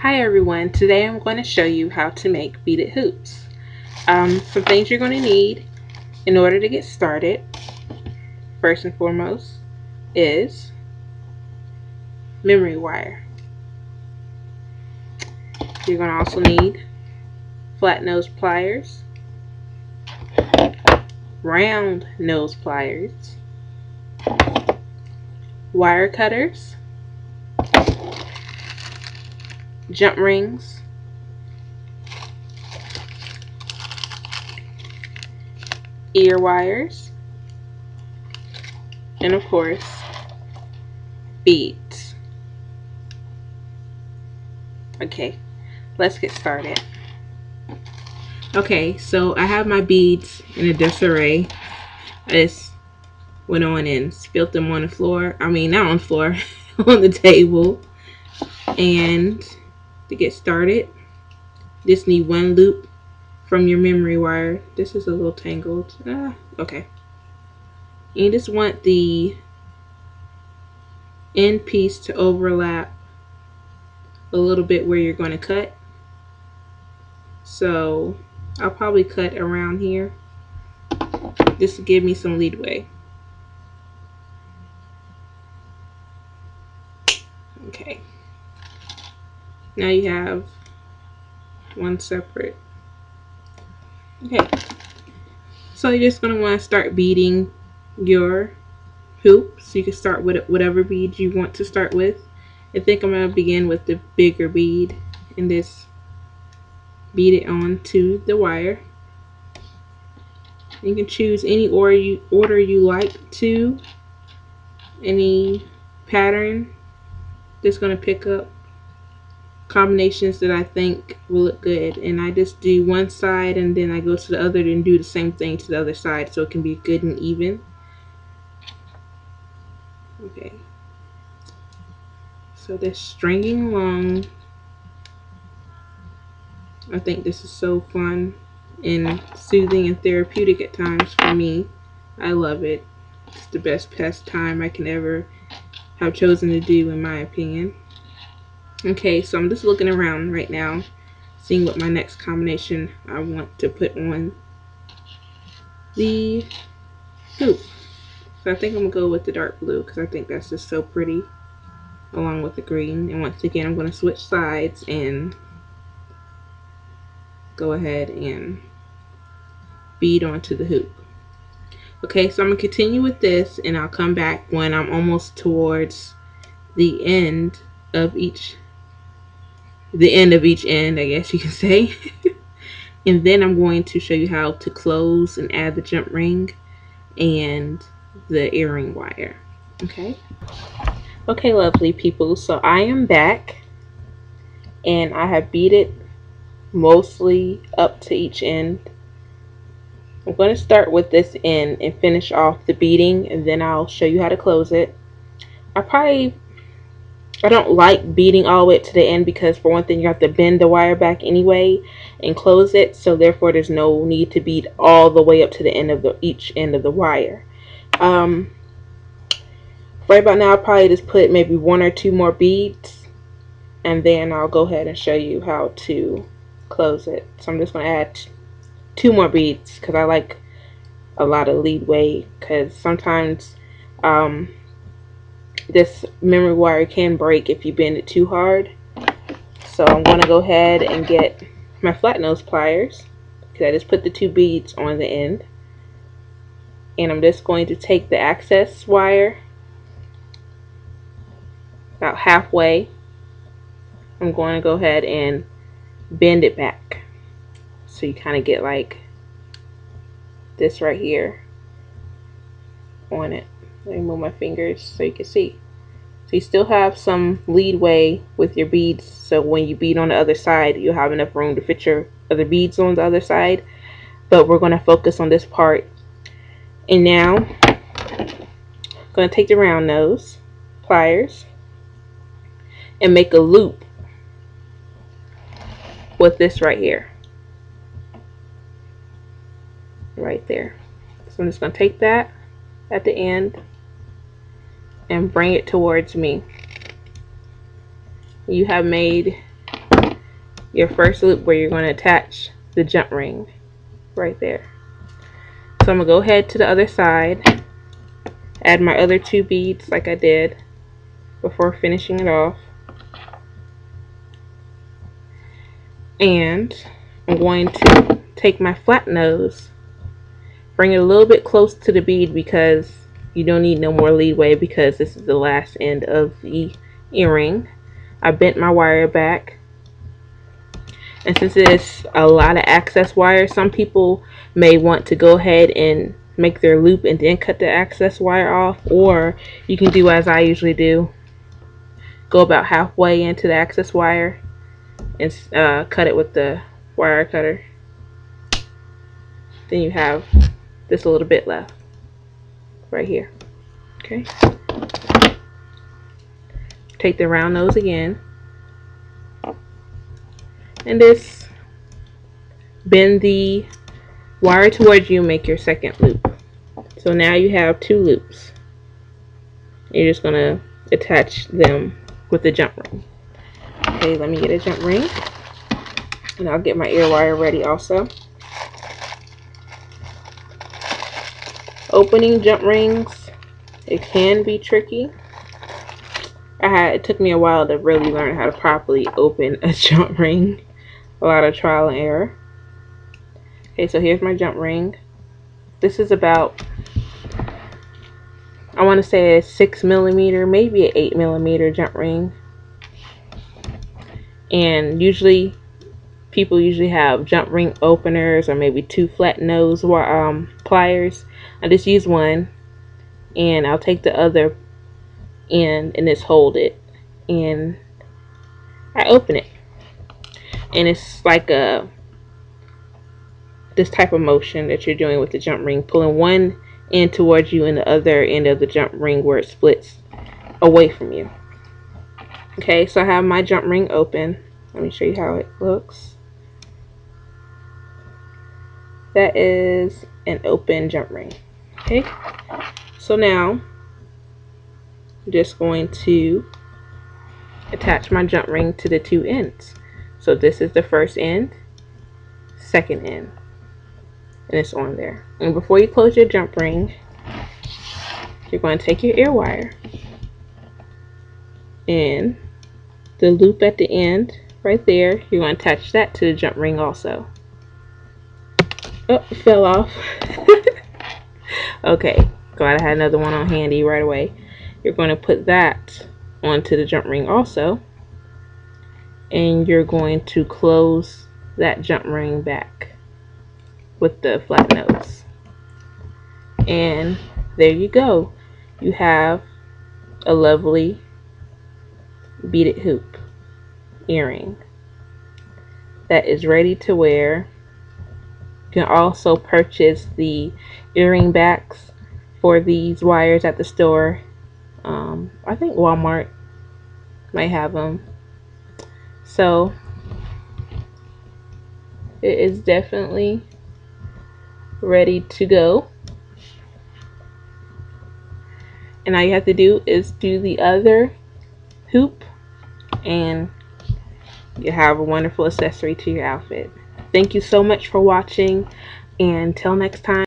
Hi everyone, today I'm going to show you how to make beaded hoops. Some things you're going to need in order to get started, first and foremost, is memory wire. You're going to also need flat nose pliers, round nose pliers, wire cutters, jump rings, ear wires, and of course, beads. Okay, let's get started. Okay, so I have my beads in a disarray. I just went on and spilled them on the floor. I mean, not on the floor, on the table. And to get started, just need one loop from your memory wire. This is a little tangled. Okay. You just want the end piece to overlap a little bit where you're going to cut. So I'll probably cut around here just to give me some leadway. Okay. Now you have one separate. Okay. So you're just going to want to start beading your hoop. So you can start with whatever bead you want to start with. I think I'm going to begin with the bigger bead and just bead it onto the wire. You can choose any order you like to, any pattern that's going to pick up combinations that I think will look good. And I just do one side and then I go to the other and do the same thing to the other side so it can be good and even. Okay. So they're stringing along. I think this is so fun and soothing and therapeutic at times for me. I love it. It's the best pastime I can ever have chosen to do, in my opinion. Okay, so I'm just looking around right now, seeing what my next combination I want to put on the hoop. So I think I'm going to go with the dark blue because I think that's just so pretty, along with the green. And once again, I'm going to switch sides and go ahead and bead onto the hoop. Okay, so I'm going to continue with this and I'll come back when I'm almost towards the end of each end, I guess you can say. And then I'm going to show you how to close and add the jump ring and the earring wire. Okay, lovely people, so I am back and I have beaded mostly up to each end. I'm going to start with this end and finish off the beading, and then I'll show you how to close it. I don't like beading all the way to the end because, for one thing, you have to bend the wire back anyway and close it, so therefore there's no need to bead all the way up to the end of each end of the wire. Right about now I'll probably just put maybe one or two more beads and then I'll go ahead and show you how to close it. So I'm just going to add two more beads because I like a lot of leadway, because sometimes this memory wire can break if you bend it too hard. So I'm going to go ahead and get my flat nose pliers because I just put the two beads on the end, and I'm just going to take the access wire about halfway. I'm going to go ahead and bend it back so you kind of get like this right here on it. Let me move my fingers so you can see. So you still have some leadway with your beads, so when you bead on the other side you'll have enough room to fit your other beads on the other side, but we're going to focus on this part. And now I'm going to take the round nose pliers and make a loop with this right here, right there. So I'm just going to take that at the end and bring it towards me. You have made your first loop where you're going to attach the jump ring right there. So I'm going to go ahead to the other side, add my other 2 beads like I did before finishing it off. And I'm going to take my flat nose, bring it a little bit close to the bead because you don't need no more leeway because this is the last end of the earring. I bent my wire back. And since it's a lot of access wire, some people may want to go ahead and make their loop and then cut the access wire off. Or you can do as I usually do. Go about halfway into the access wire and cut it with the wire cutter. Then you have this little bit left right here. Okay. Take the round nose again. And just bend the wire towards you, make your second loop. So now you have 2 loops. You're just going to attach them with the jump ring. Okay, let me get a jump ring. And I'll get my ear wire ready also. Opening jump rings, it can be tricky. It took me a while to really learn how to properly open a jump ring. A lot of trial and error. Okay, so here's my jump ring. This is about, I want to say a 6mm, maybe an 8mm jump ring. And usually, people usually have jump ring openers or maybe 2 flat nose pliers. I just use one, and I'll take the other end and just hold it, and I open it. And it's like this type of motion that you're doing with the jump ring, pulling one end towards you and the other end of the jump ring where it splits away from you. Okay, so I have my jump ring open. Let me show you how it looks. That is an open jump ring. Okay, so now I'm just going to attach my jump ring to the 2 ends. So this is the first end, second end, and it's on there. And before you close your jump ring, you're going to take your ear wire and the loop at the end right there, you're going to attach that to the jump ring also. Oh, it fell off. Okay, glad I had another one on handy right away. You're going to put that onto the jump ring also, and you're going to close that jump ring back with the flat nose. And there you go. You have a lovely beaded hoop earring that is ready to wear. You can also purchase the earring backs for these wires at the store. I think Walmart might have them. So it is definitely ready to go. And all you have to do is do the other hoop and you have a wonderful accessory to your outfit. Thank you so much for watching, and until next time.